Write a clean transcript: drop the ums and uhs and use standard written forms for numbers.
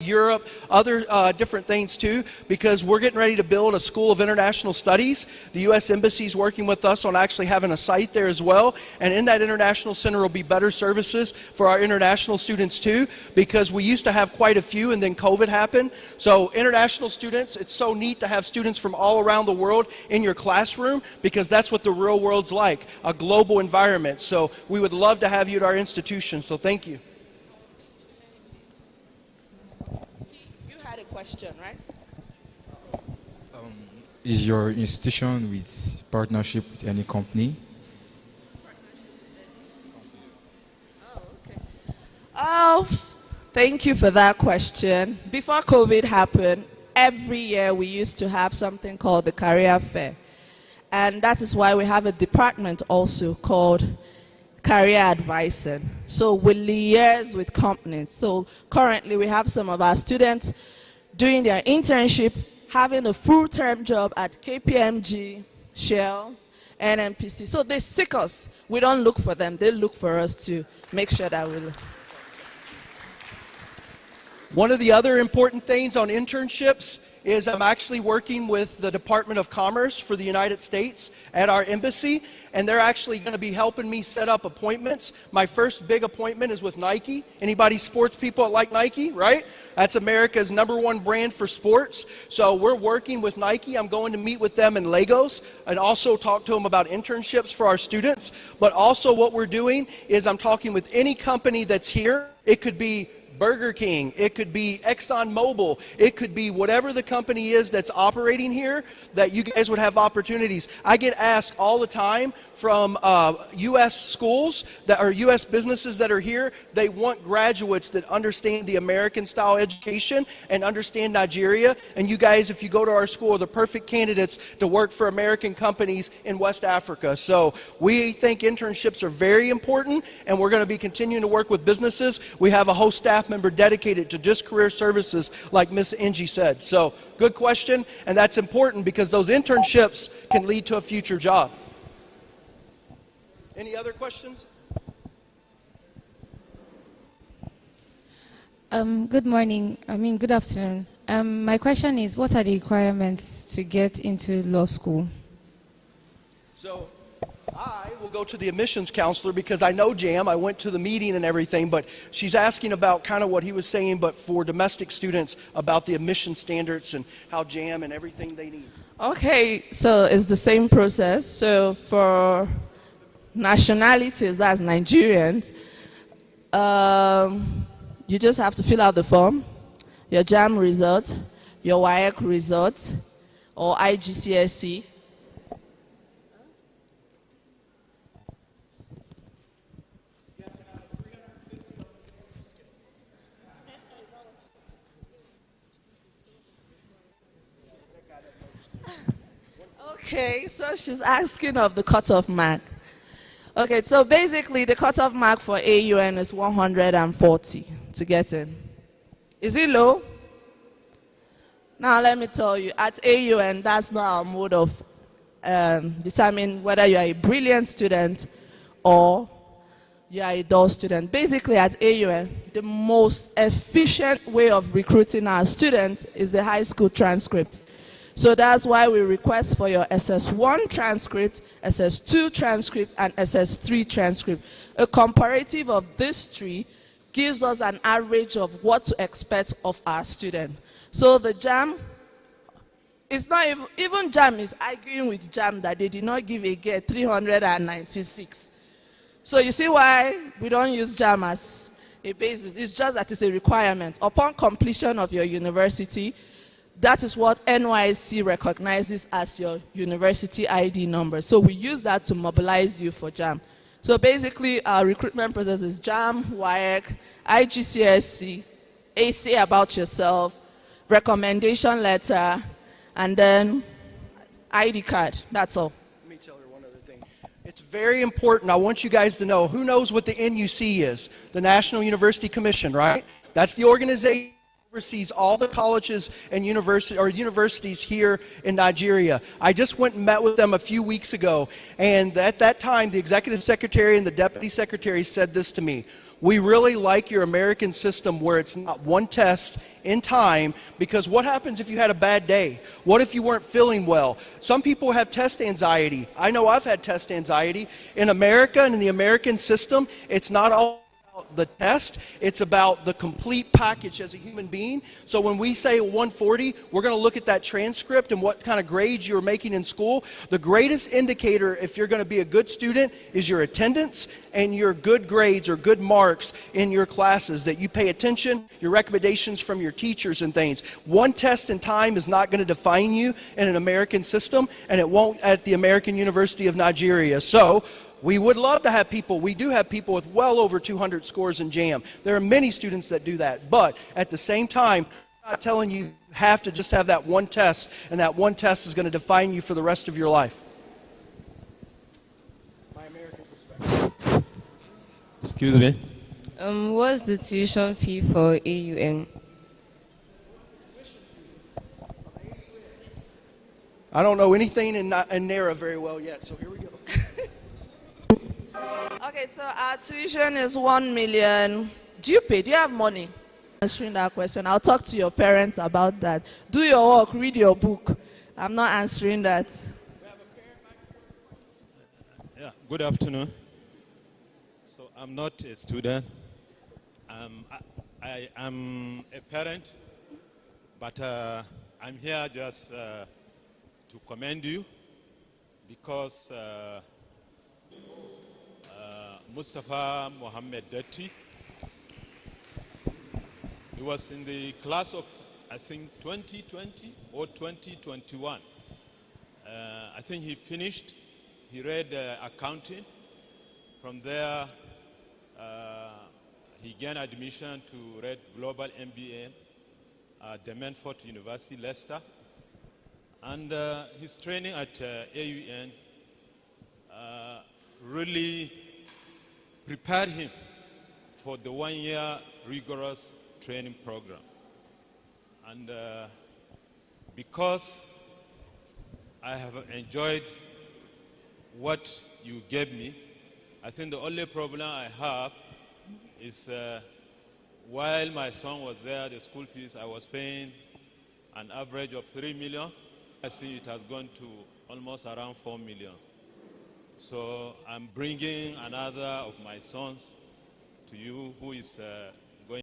Europe, other different things too, because we're getting ready to build a School of International Studies. The U.S. Embassy is working with us on actually having a site there as well, and in that International Center will be better services for our international students too, because we used to have quite a few and then COVID happened. So international students, it's so neat to have students from all around the world in your classroom, because that's what the real world's like, a global environment. So we would love to have you at our institution, so thank you. Question, right? Is your institution with partnership with any company? Oh, okay. Oh, thank you for that question. Before COVID happened, every year we used to have something called the Career Fair. And that is why we have a department also called Career Advising. So we liaise with companies. So currently we have some of our students doing their internship, having a full-time job at KPMG, Shell, NNPC. So they seek us. We don't look for them. They look for us to make sure that we look. One of the other important things on internships is I'm actually working with the Department of Commerce for the United States at our embassy, and they're actually going to be helping me set up appointments. My first big appointment is with Nike. Anybody sports people like Nike, right? That's America's #1 brand for sports. So we're working with Nike. I'm going to meet with them in Lagos and also talk to them about internships for our students. But also what we're doing is I'm talking with any company that's here. It could be Burger King, it could be ExxonMobil, it could be whatever the company is that's operating here, that you guys would have opportunities. I get asked all the time from U.S. schools that are U.S. businesses that are here. They want graduates that understand the American style education and understand Nigeria. And you guys, if you go to our school, are the perfect candidates to work for American companies in West Africa. So we think internships are very important, and we're going to be continuing to work with businesses. We have a whole staff member dedicated to just career services, like Ms. Angie said. So good question, and that's important because those internships can lead to a future job. Any other questions? Good morning. Good afternoon. My question is, what are the requirements to get into law school? So I will go to the admissions counselor because I know JAM. I went to the meeting and everything, but she's asking about kind of what he was saying, but for domestic students about the admission standards and how JAM and everything they need. Okay, so it's the same process. So for nationalities, that's Nigerians, you just have to fill out the form, your JAM result, your WAEC result, or IGCSE. Okay, so she's asking of the cutoff mark. Okay, so basically the cutoff mark for AUN is 140 to get in. Is it low? Now let me tell you, at AUN, that's not our mode of determining whether you are a brilliant student or you are a dull student. Basically at AUN, the most efficient way of recruiting our students is the high school transcript. So that's why we request for your SS1 transcript, SS2 transcript, and SS3 transcript. A comparative of these three gives us an average of what to expect of our student. So the JAM, it's not even JAM is arguing with JAM that they did not give a grade 396. So you see why we don't use JAM as a basis. It's just that it's a requirement. Upon completion of your university, that is what NYSC recognizes as your university ID number. So we use that to mobilize you for JAM. So basically, our recruitment process is JAM, WAEC, IGCSE, AC about yourself, recommendation letter, and then ID card. That's all. Let me tell her one other thing. It's very important. I want you guys to know, who knows what the NUC is? The National University Commission, right? That's the organization oversees all the colleges and universities here in Nigeria. I just went and met with them a few weeks ago, and at that time the executive secretary and the deputy secretary said this to me: We really like your American system where it's not one test in time, because what happens if you had a bad day? What if you weren't feeling well? Some people have test anxiety. I know I've had test anxiety. In America and in the American system, it's not all about the test, it's about the complete package as a human being. So when we say 140, we're going to look at that transcript and what kind of grades you're making in school. The greatest indicator if you're going to be a good student is your attendance and your good grades or good marks in your classes, that you pay attention, your recommendations from your teachers and things. One test in time is not going to define you in an American system, and it won't at the American University of Nigeria. So we would love to have people, we do have people with well over 200 scores in JAM. There are many students that do that, but at the same time, I'm not telling you have to just have that one test, and that one test is going to define you for the rest of your life. My American perspective. Excuse me? What's the tuition fee for AUN? I don't know anything in NARA very well yet, so here we go. Okay, so our tuition is 1 million. Do you pay? Do you have money? Answering that question, I'll talk to your parents about that. Do your work, read your book. I'm not answering that. Yeah, good afternoon. So I'm not a student. I am a parent, but I'm here just to commend you, because Mustafa Mohammed Detti, he was in the class of, I think, 2020 or 2021. I think he finished, he read accounting. From there, he gained admission to read Global MBA at the Manford University, Leicester. And his training at AUN really prepared him for the one-year rigorous training program. And because I have enjoyed what you gave me, I think the only problem I have is while my son was there, the school fees, I was paying an average of 3 million. I see it has gone to almost around 4 million. So I'm bringing another of my sons to you who is